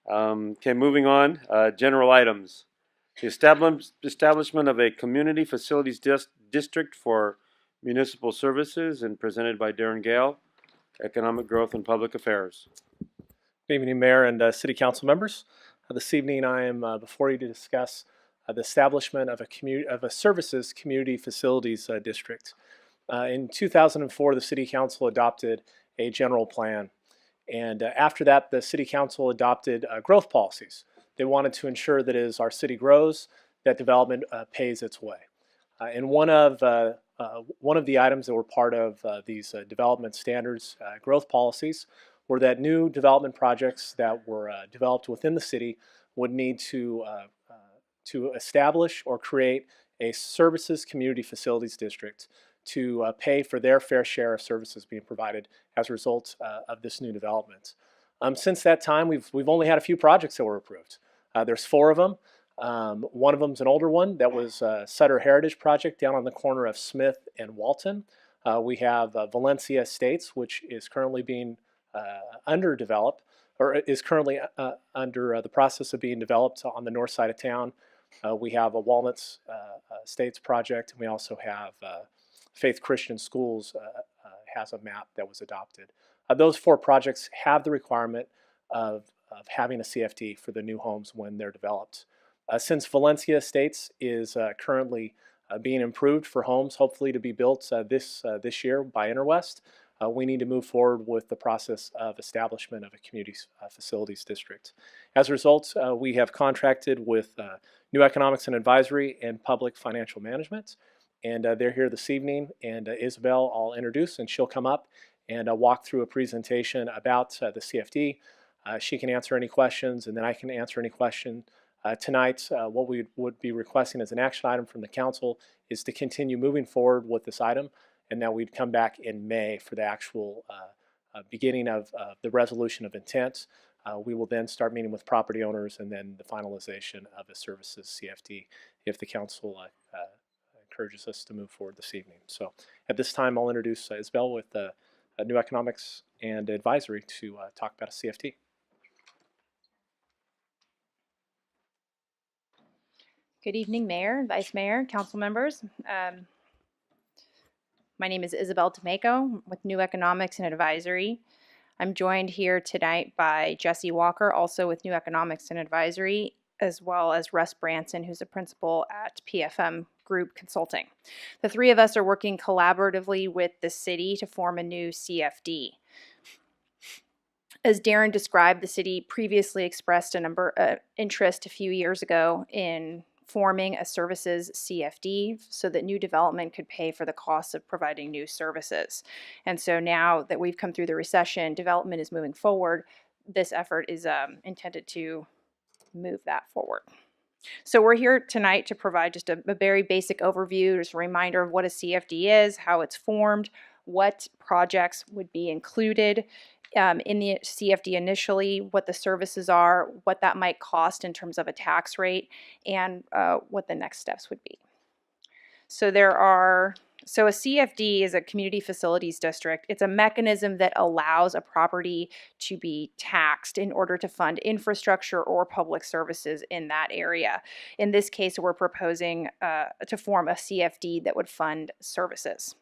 Okay, moving on. General items. The establishment of a community facilities district for municipal services, and presented by Darren Gale, Economic Growth and Public Affairs. Good evening, Mayor and City Council members. This evening I am before you to discuss the establishment of a services community facilities district. In 2004, the City Council adopted a general plan, and after that, the City Council adopted growth policies. They wanted to ensure that as our city grows, that development pays its way. And one of the items that were part of these development standards growth policies were that new development projects that were developed within the city would need to establish or create a services community facilities district to pay for their fair share of services being provided as a result of this new development. Since that time, we've only had a few projects that were approved. There's 4 of them. One of them is an older one that was Sutter Heritage Project down on the corner of Smith and Walton. We have Valencia Estates, which is currently being underdeveloped, or is currently under the process of being developed on the north side of town. We have a Walnuts Estates project, and we also have Faith Christian Schools has a map that was adopted. Those 4 projects have the requirement of having a CFD for the new homes when they're developed. Since Valencia Estates is currently being improved for homes, hopefully to be built this year by Interwest, we need to move forward with the process of establishment of a community facilities district. As a result, we have contracted with New Economics and Advisory and Public Financial Management, and they're here this evening, and Isabel I'll introduce, and she'll come up and walk through a presentation about the CFD. She can answer any questions, and then I can answer any question. Tonight, what we would be requesting as an action item from the council is to continue moving forward with this item, and that we'd come back in May for the actual beginning of the resolution of intent. We will then start meeting with property owners, and then the finalization of the services CFD if the council encourages us to move forward this evening. So at this time, I'll introduce Isabel with New Economics and Advisory to talk about a CFD. Good evening, Mayor, Vice Mayor, Council members. My name is Isabel Tomeko with New Economics and Advisory. I'm joined here tonight by Jesse Walker, also with New Economics and Advisory, as well as Russ Branson, who's a principal at PFM Group Consulting. The 3 of us are working collaboratively with the city to form a new CFD. As Darren described, the city previously expressed a interest a few years ago in forming a services CFD so that new development could pay for the costs of providing new services. And so now that we've come through the recession, development is moving forward. This effort is intended to move that forward. So we're here tonight to provide just a very basic overview, just a reminder of what a CFD is, how it's formed, what projects would be included in the CFD initially, what the services are, what that might cost in terms of a tax rate, and what the next steps would be. So a CFD is a community facilities district. It's a mechanism that allows a property to be taxed in order to fund infrastructure or public services in that area. In this case, we're proposing to form a CFD that would fund services.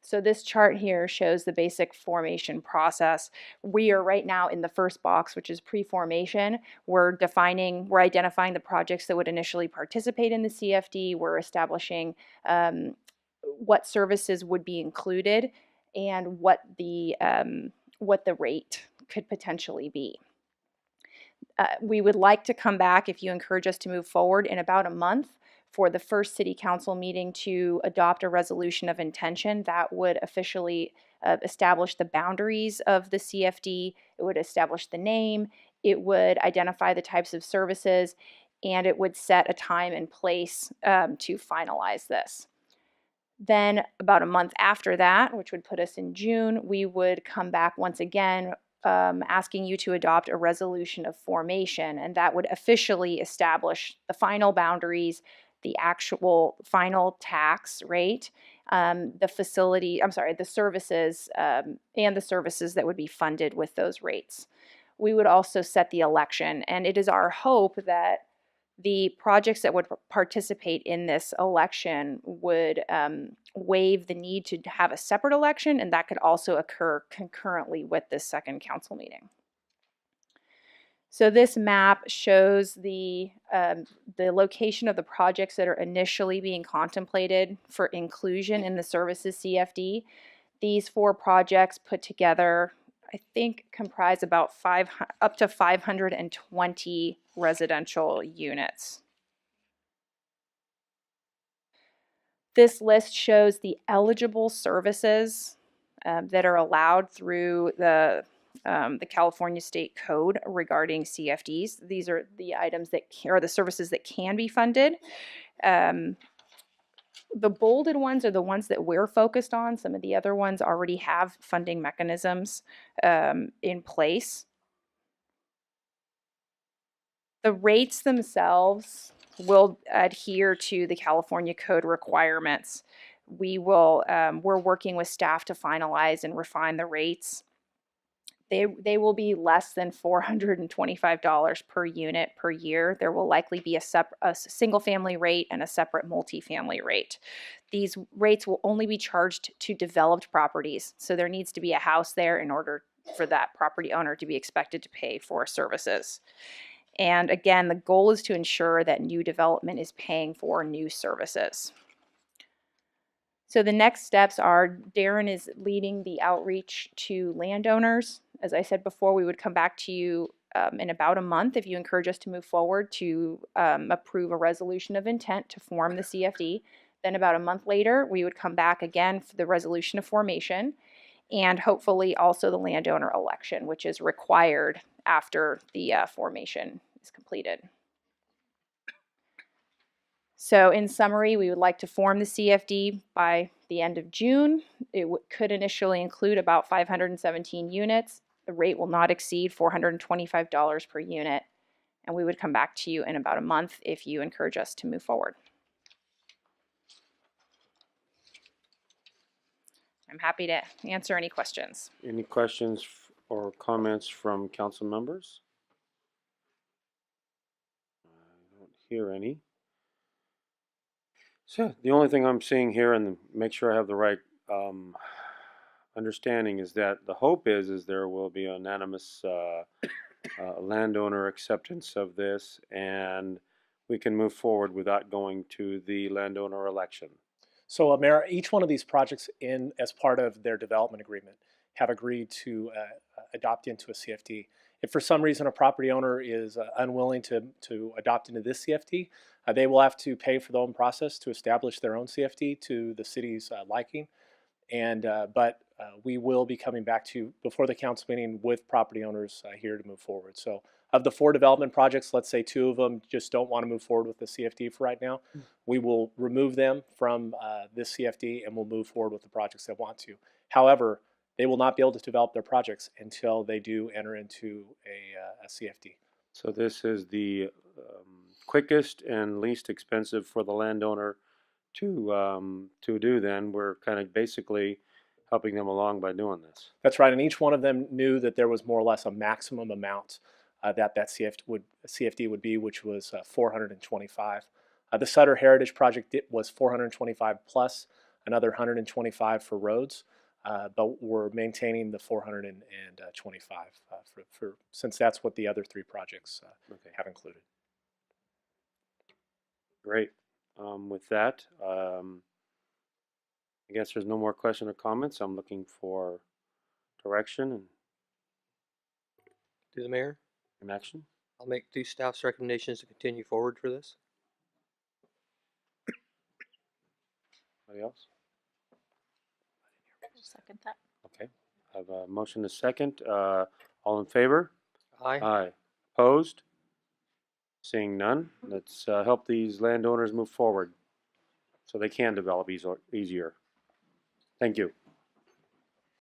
So this chart here shows the basic formation process. We are right now in the first box, which is pre-formation. We're identifying the projects that would initially participate in the CFD. We're establishing what services would be included and what the rate could potentially be. We would like to come back, if you encourage us to move forward, in about a month for the first City Council meeting to adopt a resolution of intention that would officially establish the boundaries of the CFD. It would establish the name, it would identify the types of services, and it would set a time and place to finalize this. Then about a month after that, which would put us in June, we would come back once again asking you to adopt a resolution of formation, and that would officially establish the final boundaries, the actual final tax rate, the services, and the services that would be funded with those rates. we would also set the election. And it is our hope that the projects that would participate in this election would waive the need to have a separate election, and that could also occur concurrently with this second council meeting. So this map shows the location of the projects that are initially being contemplated for inclusion in the services CFD. These 4 projects put together, I think, comprise about up to 520 residential units. This list shows the eligible services that are allowed through the California State Code regarding CFDs. These are the items that are the services that can be funded. The bolded ones are the ones that we're focused on. Some of the other ones already have funding mechanisms in place. The rates themselves will adhere to the California Code requirements. We're working with staff to finalize and refine the rates. They will be less than $425 per unit per year. There will likely be a single family rate and a separate multifamily rate. These rates will only be charged to developed properties. So there needs to be a house there in order for that property owner to be expected to pay for services. And again, the goal is to ensure that new development is paying for new services. So the next steps are Darren is leading the outreach to landowners. As I said before, we would come back to you in about a month if you encourage us to move forward to approve a resolution of intent to form the CFD. Then about a month later, we would come back again for the resolution of formation and hopefully also the landowner election, which is required after the formation is completed. So in summary, we would like to form the CFD by the end of June. It could initially include about 517 units. The rate will not exceed $425 per unit. And we would come back to you in about a month if you encourage us to move forward. I'm happy to answer any questions. Any questions or comments from council members? I don't hear any. So the only thing I'm seeing here, and make sure I have the right understanding, is that the hope is there will be unanimous landowner acceptance of this, and we can move forward without going to the landowner election. So, Mayor, each one of these projects, as part of their development agreement, have agreed to adopt into a CFD. If for some reason a property owner is unwilling to adopt into this CFD, they will have to pay for their own process to establish their own CFD to the city's liking. But we will be coming back to you before the council meeting with property owners here to move forward. So of the 4 development projects, let's say 2 of them just don't want to move forward with the CFD for right now. We will remove them from this CFD and we'll move forward with the projects that want to. However, they will not be able to develop their projects until they do enter into a CFD. So this is the quickest and least expensive for the landowner to do. Then we're kind of basically helping them along by doing this. That's right, and each one of them knew that there was more or less a maximum amount that CFD would be, which was 425. The Sutter Heritage Project was 425 plus another 125 for roads, but we're maintaining the 425 since that's what the other 3 projects have included. Great. With that, I guess there's no more question or comments. I'm looking for direction and To the mayor, action. I'll make 2 staff's recommendations to continue forward for this. Anybody else? I'll second that. Okay. I have a motion to second. All in favor? Aye. Aye. Opposed? Seeing none, let's help these landowners move forward so they can develop easier. Thank you.